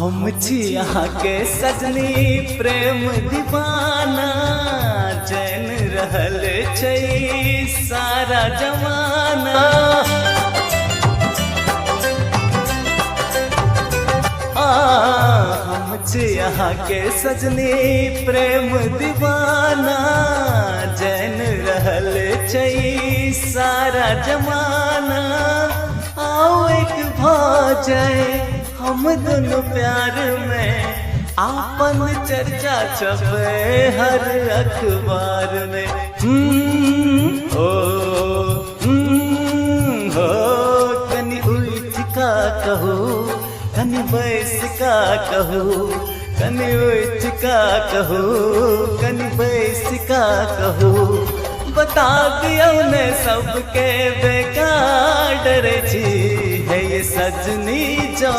हम छी यहाँ के सजनी प्रेम दीवाना, जैन रहल छै सारा जमाना। हम छी यहाँ के सजनी प्रेम दीवाना, जैन रहल छै सारा जमाना। आओ एक भऽ जाए हम दोनों प्यार में, आपन चर्चा छपे हर अखबार में। हो कनी उठ का कहो, कनी बैस का कहो, कनी उठ का कहो, कनी बैस का कहो। बता दियो ने सबके बेकार डरे छी है ये सजनी जो